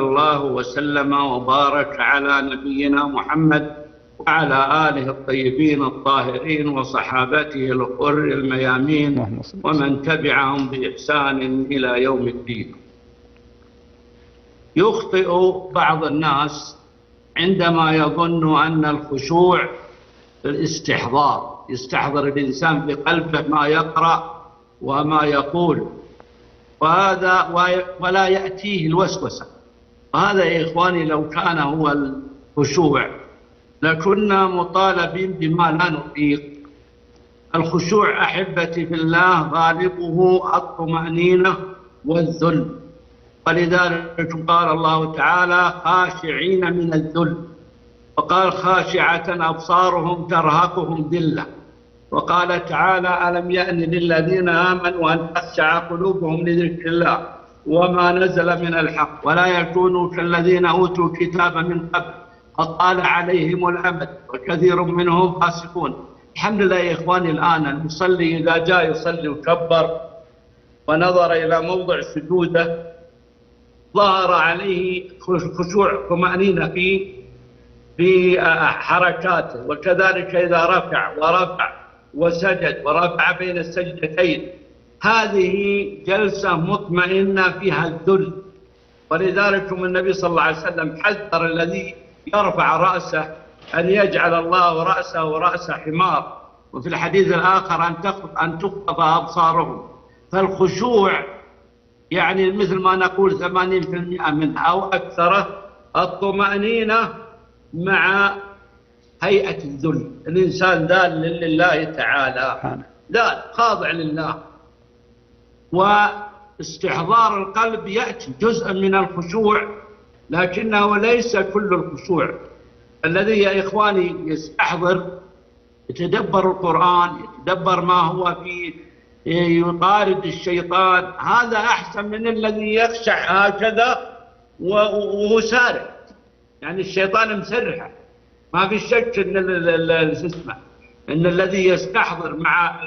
الله وسلم وبارك على نبينا محمد وعلى آله الطيبين الطاهرين وصحابته الغر الميامين ومن تبعهم بإحسان إلى يوم الدين. يخطئ بعض الناس عندما يظن أن الخشوع الاستحضار، يستحضر الإنسان بقلبه ما يقرأ وما يقول، ولا يأتيه الوسوسة. وهذا يا إخواني لو كان هو الخشوع لكنا مطالبين بما لا نطيق. الخشوع أحبتي في الله غالبه الطمأنينة والذل، ولذلك قال الله تعالى خاشعين من الذل، وقال خاشعة أبصارهم ترهقهم ذلة، وقال تعالى ألم يأن للذين آمنوا أن تخشع قلوبهم لذكر الله وما نزل من الحق ولا يكونوا كالذين أوتوا الكتاب من قبل فطال عليهم الأمد وكثير منهم فاسقون. الحمد لله يا إخواني، الآن المصلي إذا جاء يصلي وكبر ونظر إلى موضع سجوده ظهر عليه خشوع طمأنينة في حركاته، وكذلك إذا رفع ورفع وسجد ورفع بين السجدتين، هذه جلسة مطمئنة فيها الذل. ولذلك النبي صلى الله عليه وسلم حذر الذي يرفع رأسه أن يجعل الله رأسه رأس حمار، وفي الحديث الآخر أن تخطف أبصارهم. فالخشوع يعني مثل ما نقول 80% منه أو أكثره الطمأنينة مع هيئة الذل. الإنسان ذال لله تعالى، ذال خاضع لله. واستحضار القلب يأتي جزء من الخشوع، لكنه ليس كل الخشوع. الذي يا إخواني يستحضر يتدبر القرآن، يتدبر ما هو فيه، يطارد الشيطان، هذا أحسن من الذي يخشع هكذا وهو سارع. يعني الشيطان مسرحه. ما في شك ان الذي يستحضر مع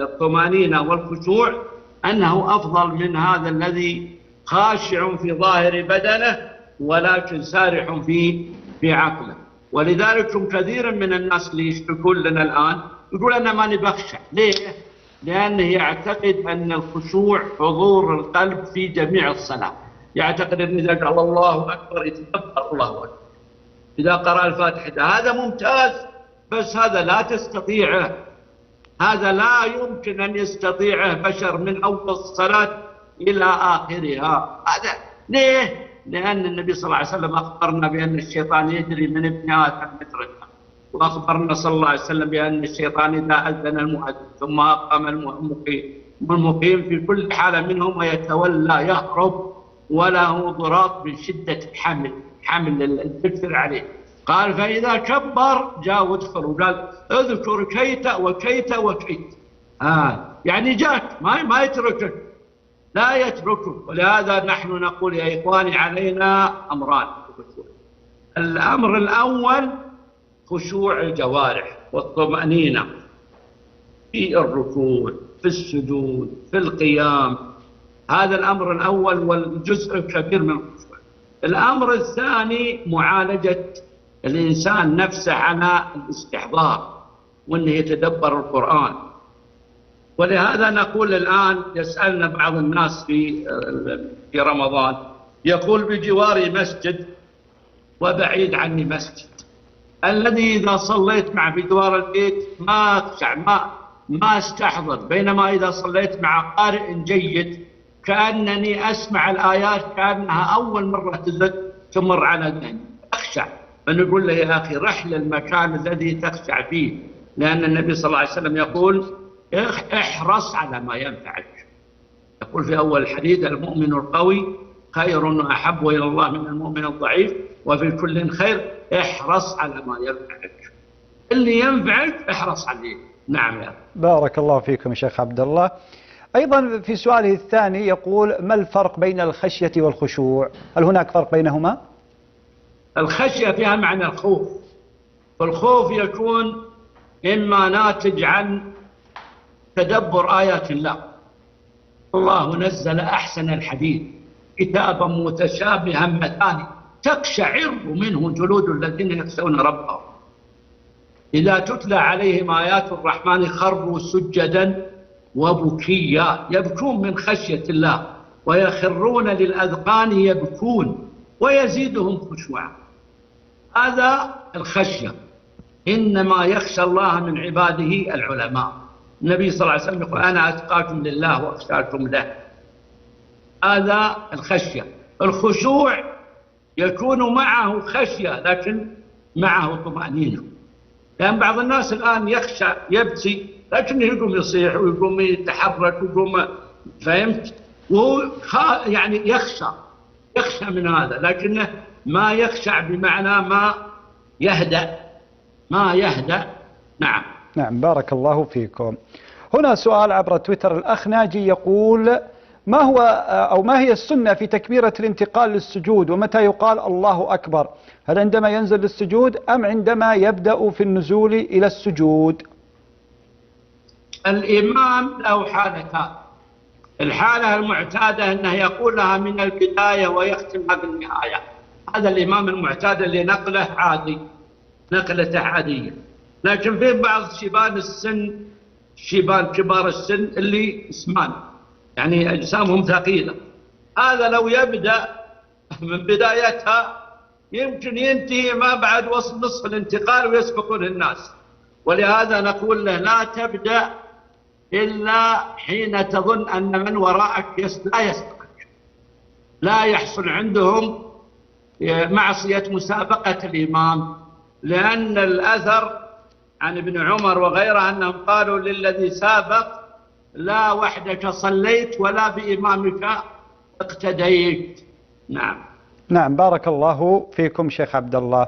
الطمأنينة والخشوع انه افضل من هذا الذي خاشع في ظاهر بدنه ولكن سارح في عقله. ولذلك كثير من الناس اللي يشتكون لنا الان يقول انا ماني بخشع. ليه؟ لانه يعتقد ان الخشوع حضور القلب في جميع الصلاه. يعتقد ان اذا قال الله اكبر يتدبر الله اكبر، إذا قرأ الفاتحة هذا ممتاز، بس هذا لا تستطيعه، هذا لا يمكن أن يستطيعه بشر من أول الصلاة إلى آخرها. هذا ليه؟ لأن النبي صلى الله عليه وسلم أخبرنا بأن الشيطان يجري من ابن آدم مترا، وأخبرنا صلى الله عليه وسلم بأن الشيطان إذا أذن المؤذن ثم أقام المقيم في كل حالة منهم ويتولى يهرب وله ضراط من شدة حمل الذكر عليه. قال فإذا كبر جاء وادخل وقال اذكر كيت وكيت وكيت. يعني جاك ما يتركك، لا يتركك. ولهذا نحن نقول يا إخواني علينا أمران. الأمر الأول خشوع الجوارح والطمأنينة في الركوع، في السجود، في القيام. هذا الأمر الأول والجزء الكبير من الخشوع. الأمر الثاني معالجة الإنسان نفسه على الاستحضار وأنه يتدبر القرآن. ولهذا نقول الآن يسألنا بعض الناس في رمضان يقول بجواري مسجد وبعيد عني مسجد، الذي إذا صليت معه بجوار البيت ما أخشع ما استحضر، بينما إذا صليت مع قارئ جيد كأنني أسمع الآيات كأنها أول مرة تمر على ذهني، أخشع. فنقول له يا أخي رحل المكان الذي تخشع فيه، لأن النبي صلى الله عليه وسلم يقول احرص على ما ينفعك. يقول في أول الحديث المؤمن القوي خير وأحب إلى الله من المؤمن الضعيف وفي كل خير، احرص على ما ينفعك، اللي ينفعك احرص عليه. نعم يا رب. بارك الله فيكم شيخ عبد الله. أيضا في سؤاله الثاني يقول ما الفرق بين الخشية والخشوع؟ هل هناك فرق بينهما؟ الخشية فيها معنى الخوف، والخوف يكون إما ناتج عن تدبر آيات الله. الله نزل أحسن الحديث كتابا متشابها مثاني تقشعر منه جلود الذين يخشون ربهم إذا تتلى عليهم آيات الرحمن خروا سجدا وبكيا يبكون من خشية الله ويخرون للأذقان يبكون ويزيدهم خشوعا. هذا الخشية. إنما يخشى الله من عباده العلماء. النبي صلى الله عليه وسلم يقول أنا أتقاكم لله وأخشاكم له. هذا الخشية. الخشوع يكون معه خشية لكن معه طمأنينة. لأن بعض الناس الآن يخشى يبكي لكنه يقوم يصيح ويقوم يتحرك ويقوم، فهمت؟ وهو يعني يخشى من هذا، لكنه ما يخشع بمعنى ما يهدأ. نعم. نعم بارك الله فيكم. هنا سؤال عبر تويتر، الأخ ناجي يقول ما هي السنة في تكبيرة الانتقال للسجود، ومتى يقال الله أكبر؟ هل عندما ينزل للسجود أم عندما يبدأ في النزول إلى السجود؟ الإمام له حالتان. الحالة المعتادة أنه يقولها من البداية ويختمها بالنهاية، هذا الإمام المعتاد اللي نقلته عادية. لكن في بعض شبان كبار السن اللي اسمان يعني أجسامهم ثقيلة، هذا لو يبدأ من بدايتها يمكن ينتهي ما بعد وصل نصف الانتقال ويسبقون الناس. ولهذا نقول له لا تبدأ إلا حين تظن أن من وراءك لا يسبقك، لا يحصل عندهم معصية مسابقة الإمام. لأن الأثر عن ابن عمر وغيره أنهم قالوا للذي سابق لا وحدك صليت ولا بإمامك اقتديت. نعم. نعم بارك الله فيكم شيخ عبد الله.